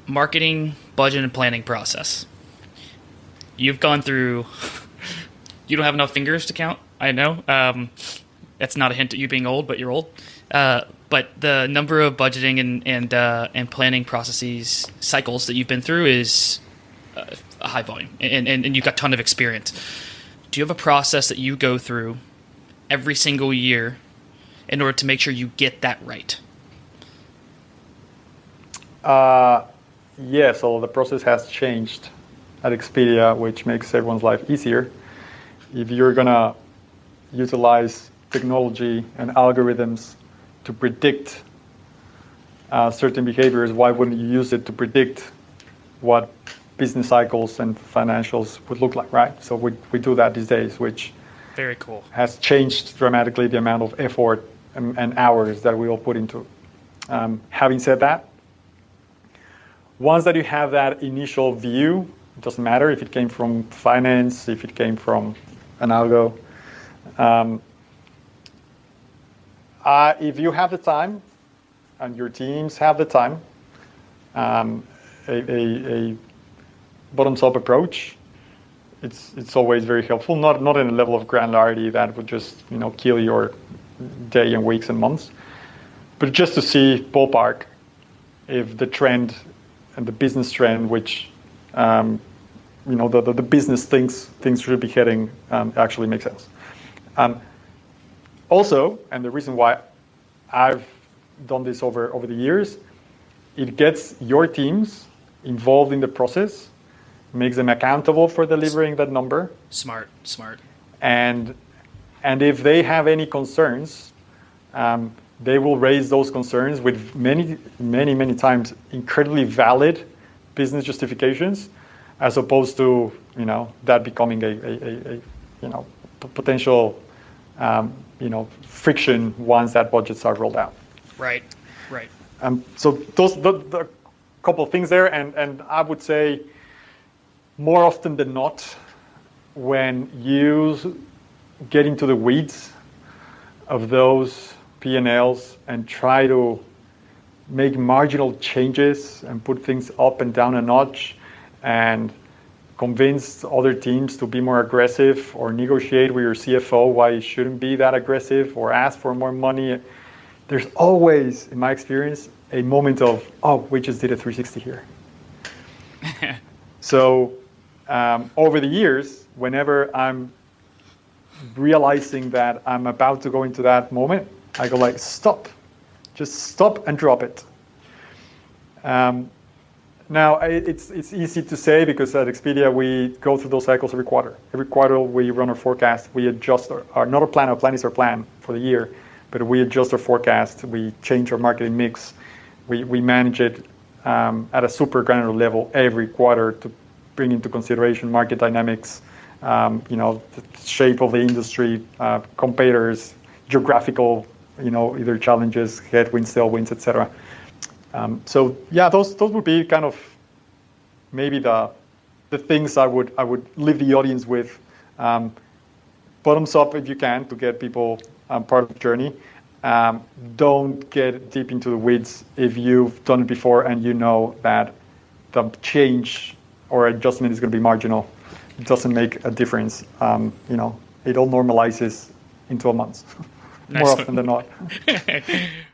marketing, budget, and planning process. You've gone through. You don't have enough fingers to count. I know. That's not a hint at you being old, but you're old. But the number of budgeting and planning processes cycles that you've been through is a high volume, and you've got a ton of experience. Do you have a process that you go through every single year in order to make sure you get that right? Yes, so the process has changed at Expedia, which makes everyone's life easier. If you're going to utilize technology and algorithms to predict certain behaviors, why wouldn't you use it to predict what business cycles and financials would look like, right? So we do that these days, which very cool has changed dramatically the amount of effort and hours that we all put into. Having said that, once that you have that initial view, it doesn't matter if it came from finance, if it came from an algo. If you have the time and your teams have the time, a bottoms-up approach, it's always very helpful. Not in a level of granularity that would just kill your day and weeks and months, but just to see ballpark if the trend and the business trend, which the business thinks things should be heading, actually makes sense. Also, and the reason why I've done this over the years, it gets your teams involved in the process, makes them accountable for delivering that number. Smart. And if they have any concerns, they will raise those concerns with many times incredibly valid business justifications, as opposed to that becoming a potential friction once that budgets are rolled out. Right. So those the couple of things there, and I would say more often than not, when you get into the weeds of those P&Ls and try to make marginal changes and put things up and down a notch and convince other teams to be more aggressive or negotiate with your CFO why it shouldn't be that aggressive or ask for more money, there's always, in my experience, a moment of, we just did a 360 here. So over the years, whenever I'm realizing that I'm about to go into that moment, I go like, just stop and drop it. Now, it's easy to say because at Expedia, we go through those cycles every quarter. Every quarter, we run our forecast. We adjust not our plan. Our plan is our plan for the year, but we adjust our forecast. We change our marketing mix. We manage it at a super granular level every quarter to bring into consideration market dynamics, the shape of the industry, competitors, geographical, either challenges, headwinds, tailwinds, etc. So yeah, those would be kind of maybe the things I would leave the audience with. Bottoms up if you can to get people part of the journey. Don't get deep into the weeds if you've done it before and you know that the change or adjustment is going to be marginal. It doesn't make a difference. It all normalizes in 12 months, more often than not.